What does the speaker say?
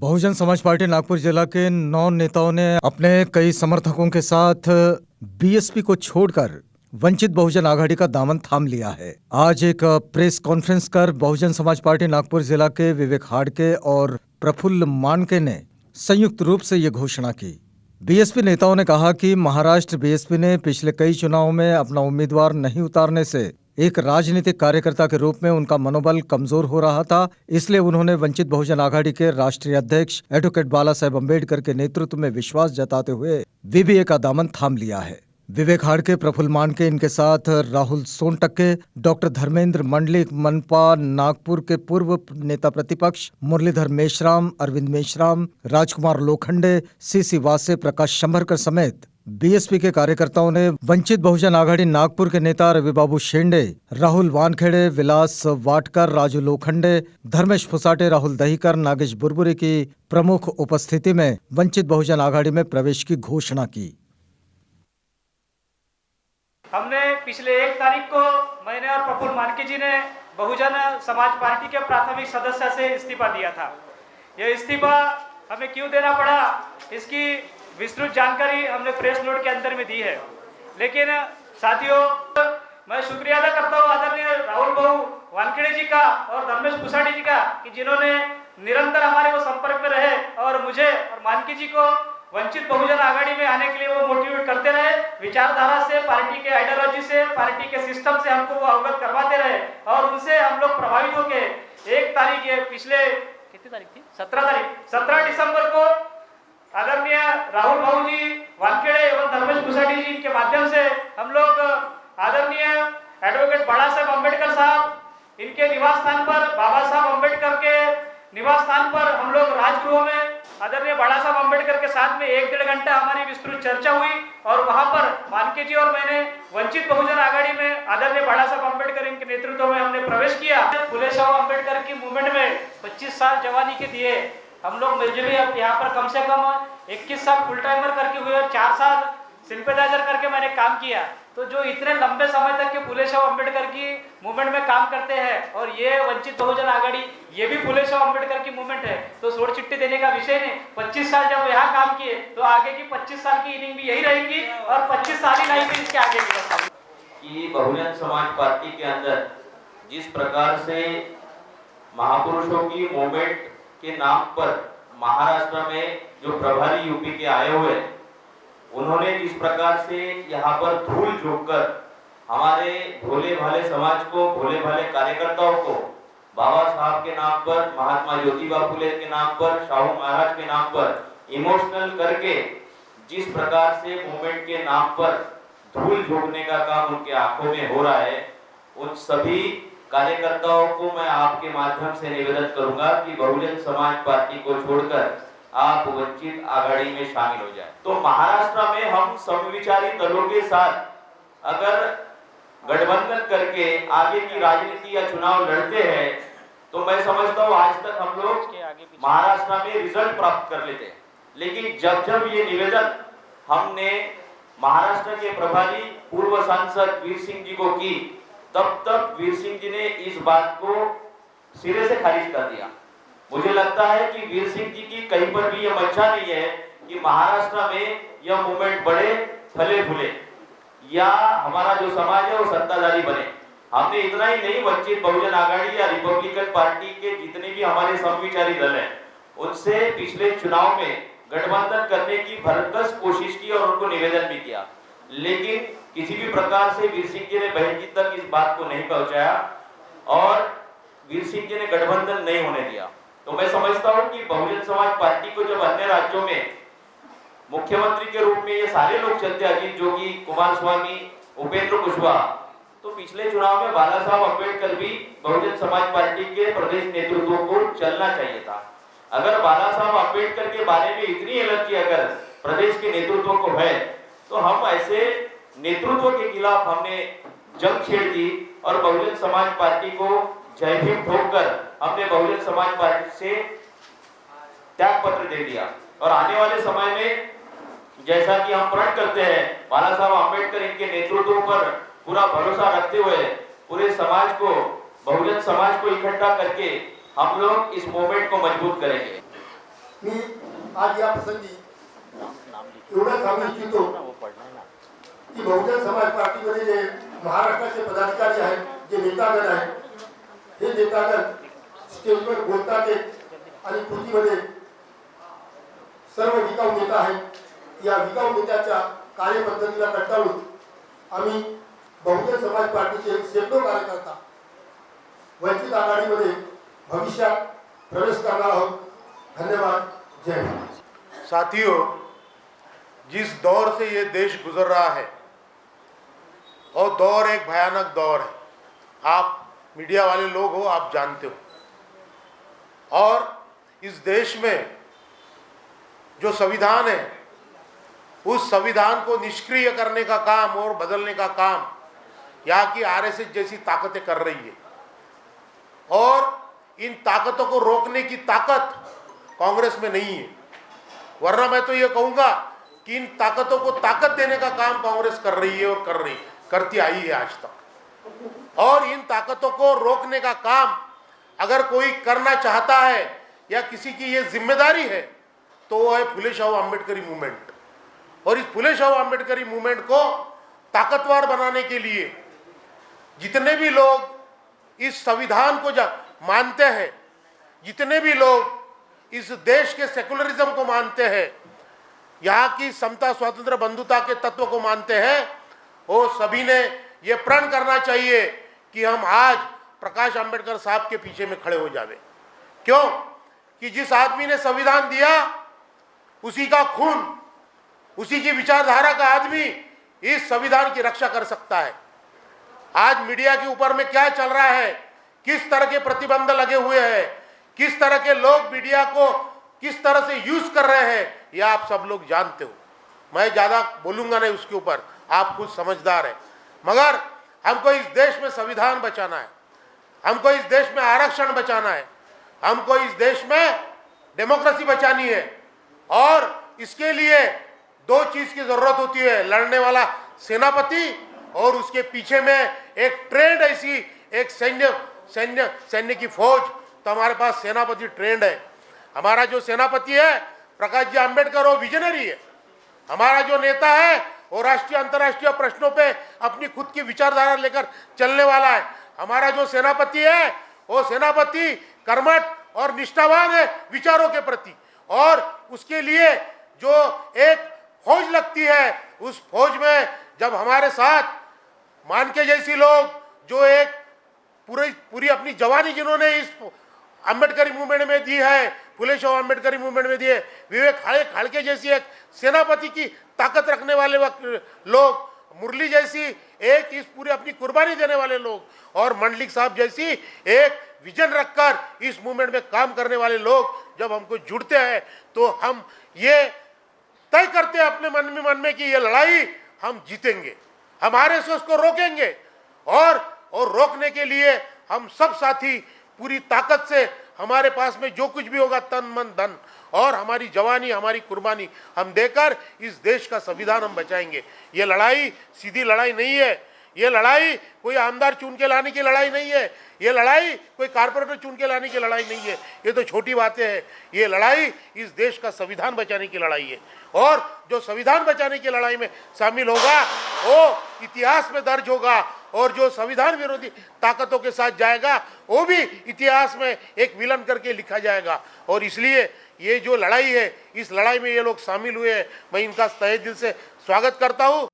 Bahujan Samaj party Nagpur जिला के 9 नेताओं ने अपने कई समर्थकों के साथ बीएसपी को छोड़कर वंचित बहुजन आघाड़ी का दामन थाम लिया है। आज एक प्रेस कॉन्फ्रेंस कर बहुजन समाज पार्टी नागपुर जिला के विवेक हाड़के और प्रफुल्ल मानके ने संयुक्त रूप से ये घोषणा की। बीएसपी नेताओं ने कहा कि महाराष्ट्र बीएसपी ने पिछले कई चुनावों में अपना उम्मीदवार नहीं उतारने से एक राजनीतिक कार्यकर्ता के रूप में उनका मनोबल कमजोर हो रहा था, इसलिए उन्होंने वंचित बहुजन आघाड़ी के राष्ट्रीय अध्यक्ष एडवोकेट बाला साहेब अम्बेडकर के नेतृत्व में विश्वास जताते हुए वीबीए का दामन थाम लिया है। विवेक हाड़के, प्रफुल्ल मानके, इनके साथ राहुल सोनटक्के, डॉक्टर धर्मेंद्र मंडलिक, मनपा नागपुर के पूर्व नेता प्रतिपक्ष मुरलीधर मेश्राम, अरविंद मेश्राम, राजकुमार लोखंडे, सीसी वासे, प्रकाश शंभरकर समेत बीएसपी के कार्यकर्ताओं ने वंचित बहुजन आघाड़ी नागपुर के नेता रविबाबू शेंडे, राहुल वानखेड़े, विलास वाटकर, राजू लोखंडे, धर्मेश फुसाटे, राहुल दहीकर, नागेश बुरबुरी की प्रमुख उपस्थिति में वंचित बहुजन आघाड़ी में प्रवेश की घोषणा की। हमने पिछले 1 तारीख को मैंने और प्रफुल्ल मानके जी ने बहुजन समाज पार्टी के प्राथमिक सदस्य से इस्तीफा दिया था। यह इस्तीफा हमें क्यों देना पड़ा, इसकी विस्तृत जानकारी हमने प्रेस नोट के अंदर में दी है। लेकिन साथियों, मैं शुक्रिया अदा करता हूँ आदरणीय राहुल भाऊ वानखेड़े जी का और धर्मेश फुसाटे जी का कि जिन्होंने निरंतर हमारे वो संपर्क में रहे और मुझे और मानके जी को वंचित बहुजन आघाड़ी में आने के लिए वो मोटिवेट करते रहे। विचारधारा से, पार्टी के आइडियोलॉजी से, पार्टी के सिस्टम से हमको वो अवगत करवाते रहे और उनसे हम लोग प्रभावित होके 1 तारीख, ये पिछले कितनी तारीख थी, 17 दिसंबर को आदरणीय राहुल भाऊ जी वानखेड़े एवं धर्मेश फुसाटे जी के माध्यम से हम लोग आदरणीय एडवोकेट बाला साहेब अम्बेडकर साहब इनके निवास स्थान पर, बाबा साहब अम्बेडकर के निवास स्थान पर हम लोग राजगृह में आदरणीय बाला साहब अम्बेडकर के साथ में 1-1.5 घंटा हमारी विस्तृत चर्चा हुई और वहां पर मानके जी और मैंने वंचित बहुजन आघाड़ी में आदरणीय बाला साहब अम्बेडकर इनके नेतृत्व में हमने प्रवेश किया। फुले शाह अम्बेडकर की मूवमेंट में 25 साल जवानी के दिए हम लोग मिलजुली अब यहाँ पर कम से कम 21 साल फुल टाइमर करके हुए और 4 साल सिंपैथाइजर करके मैंने काम किया। तो जो इतने लंबे समय तक के फुले शाह अम्बेडकर की मूवमेंट में काम करते हैं और ये वंचित बहुजन आघाड़ी, ये भी फुले शाह अम्बेडकर की मूवमेंट है, तो सोड़ चिट्ठी देने का विषय नहीं। 25 साल जब यहाँ काम किए तो आगे की 25 साल की इनिंग भी यही रहेंगी और 25 साल ही नहीं भी इसके आगे की। बहुजन समाज पार्टी के अंदर जिस प्रकार से महापुरुषों की मूवमेंट के नाम पर महाराष्ट्र में जो प्रभारी यूपी के आए हुए, उन्होंने जिस प्रकार से यहाँ पर धूल झोंककर हमारे भोले भाले समाज को, भोले भाले कार्यकर्ताओं को बाबा साहब के नाम पर, महात्मा ज्योतिबा फुले के नाम पर, शाहू महाराज के नाम पर इमोशनल करके जिस प्रकार से मूवमेंट के नाम पर धूल झोंकने का काम उनके आंखों में हो रहा है, उन सभी कार्यकर्ताओं को मैं आपके माध्यम से निवेदन करूंगा कि बहुजन समाज पार्टी को छोड़कर आप वंचित आघाड़ी में शामिल हो जाएं। तो महाराष्ट्र में हम समविचारी दलों के साथ अगर गठबंधन करके आगे की राजनीति या चुनाव लड़ते हैं तो मैं समझता हूँ आज तक हम लोग महाराष्ट्र में रिजल्ट प्राप्त कर लेते हैं। लेकिन जब जब ये निवेदन हमने महाराष्ट्र के प्रभारी पूर्व सांसद वीर सिंह जी को की, तब तक वीर सिंह जी ने इस बात को सिरे से खारिज कर दिया। मुझे लगता है कि वीर सिंह जी की कहीं पर भी यह मंशा नहीं है कि महाराष्ट्र में यह मूवमेंट बढ़े, फले फूले या हमारा जो समाज है वो सत्ताधारी बने। हमने इतना ही नहीं, वंचित बहुजन आघाड़ी या रिपब्लिकन पार्टी के जितने भी हमारे समविचारी दल हैं उनसे पिछले चुनाव में गठबंधन करने की भरसक कोशिश की और उनको निवेदन भी किया, लेकिन किसी भी प्रकार से वीर सिंह जी ने बहन जी तक इस बात को नहीं पहुंचाया और वीर सिंह जी ने गठबंधन नहीं होने दिया। तो मैं समझता हूं कि बहुजन समाज पार्टी को जब अन्य राज्यों में मुख्यमंत्री के रूप में ये सारे लोग चलते, अजीत जोगी, कुमारस्वामी, उपेंद्र कुशवाहा, तो पिछले चुनाव में बाला साहब अम्बेडकर भी बहुजन समाज पार्टी के प्रदेश नेतृत्व को चलना चाहिए था। अगर बाला साहब अम्बेडकर के बारे में इतनी एलर्जी अगर प्रदेश के नेतृत्व को है तो हम ऐसे नेतृत्व के खिलाफ हमने जंग छेड़ दी और बहुजन समाज पार्टी को जय भीम ठोककर हमने बहुजन समाज पार्टी से त्याग पत्र दे दिया। और आने वाले समय में जैसा कि हम प्रण करते हैं, बाला साहब अम्बेडकर इनके नेतृत्व पर पूरा भरोसा रखते हुए पूरे समाज को, बहुजन समाज को इकट्ठा करके हम लोग इस मूवमेंट को मजबूत करेंगे। मी आज या प्रसंगी एवढं सांगू इच्छितो की बहुजन समाज पार्टीमध्ये जे महाराष्ट्राचे पदाधिकारी आहेत, जे नेतागण आहेत, हे नेतागण स्टेजवर बोलतात आणि कृतीमध्ये सर्व विकाऊ नेता आहेत। या विकाऊ नेत्याच्या कार्यपद्धतीला कंटाळून आम्ही बहुजन समाज पार्टीचे शेकडो कार्यकर्ता वंचित आघाडीमध्ये भविष्यात प्रवेश करणार आहोत। धन्यवाद। जय हिंद। साथियों, जिस दौर से ये देश गुजर रहा है और दौर एक भयानक दौर है, आप मीडिया वाले लोग हो, आप जानते हो। और इस देश में जो संविधान है, उस संविधान को निष्क्रिय करने का काम और बदलने का काम यहाँ की आरएसएस जैसी ताकतें कर रही है। और इन ताकतों को रोकने की ताकत कांग्रेस में नहीं है, वरना मैं तो ये कहूँगा कि इन ताकतों को ताकत देने का काम कांग्रेस कर रही है और करती आई है आज तक। और इन ताकतों को रोकने का काम अगर कोई करना चाहता है या किसी की ये जिम्मेदारी है तो वो है फुले शाहू अम्बेडकरी मूवमेंट। और इस फुले शाहू अम्बेडकरी मूवमेंट को ताकतवर बनाने के लिए जितने भी लोग इस संविधान को मानते हैं, जितने भी लोग इस देश के सेकुलरिज्म को मानते हैं, यहाँ की समता स्वातंत्र्य बंधुता के तत्व को मानते हैं, वो सभी ने ये प्रण करना चाहिए कि हम आज प्रकाश आंबेडकर साहब के पीछे में खड़े हो जावे। क्यों? कि जिस आदमी ने संविधान दिया, उसी का खून, उसी की विचारधारा का आदमी इस संविधान की रक्षा कर सकता है। आज मीडिया के ऊपर में क्या चल रहा है, किस तरह के प्रतिबंध लगे हुए हैं, किस तरह के लोग मीडिया को किस तरह से यूज कर रहे हैं, यह आप सब लोग जानते हो। मैं ज़्यादा बोलूँगा नहीं उसके ऊपर, आप खुद समझदार हैं। मगर हमको इस देश में संविधान बचाना है, हमको इस देश में आरक्षण बचाना है, हमको इस देश में डेमोक्रेसी बचानी है। और इसके लिए दो चीज़ की ज़रूरत होती है, लड़ने वाला सेनापति और उसके पीछे में एक ट्रेंड ऐसी एक सैन्य की फौज। तो हमारे पास सेनापति ट्रेंड है। हमारा जो सेनापति है प्रकाश जी आंबेडकर, वो विजनरी है। हमारा जो नेता है वो राष्ट्रीय अंतर्राष्ट्रीय प्रश्नों पे अपनी खुद की विचारधारा लेकर चलने वाला है। हमारा जो सेनापति है वो सेनापति कर्मठ और निष्ठावान है विचारों के प्रति। और उसके लिए जो एक फौज लगती है, उस फौज में जब हमारे साथ मानके जैसी लोग, जो एक पूरी अपनी जवानी जिन्होंने इस अम्बेडकरी मूवमेंट में दी है, फुले शाहू अम्बेडकरी मूवमेंट में दिए, विवेक खाड़के जैसी एक सेनापति की ताकत रखने वाले लोग, मुरली जैसी एक इस पूरी अपनी कुर्बानी देने वाले लोग, और मंडलिक साहब जैसी एक विजन रखकर इस मूवमेंट में काम करने वाले लोग जब हमको जुड़ते हैं तो हम ये तय करते हैं अपने मन में कि ये लड़ाई हम जीतेंगे, हमारे से उसको रोकेंगे। और रोकने के लिए हम सब साथी पूरी ताकत से, हमारे पास में जो कुछ भी होगा तन मन धन और हमारी जवानी, हमारी कुर्बानी हम देकर इस देश का संविधान हम बचाएंगे। ये लड़ाई सीधी लड़ाई नहीं है, ये लड़ाई कोई आमदार चुन के लाने की लड़ाई नहीं है, ये लड़ाई कोई कारपोरेटर चुन के लाने की लड़ाई नहीं है। ये तो छोटी बातें हैं। ये लड़ाई इस देश का संविधान बचाने की लड़ाई है। और जो संविधान बचाने की लड़ाई में शामिल होगा वो इतिहास में दर्ज होगा, और जो संविधान विरोधी ताकतों के साथ जाएगा वो भी इतिहास में एक विलन करके लिखा जाएगा। और इसलिए ये जो लड़ाई है, इस लड़ाई में ये लोग शामिल हुए हैं, मैं इनका तहे दिल से स्वागत करता हूँ।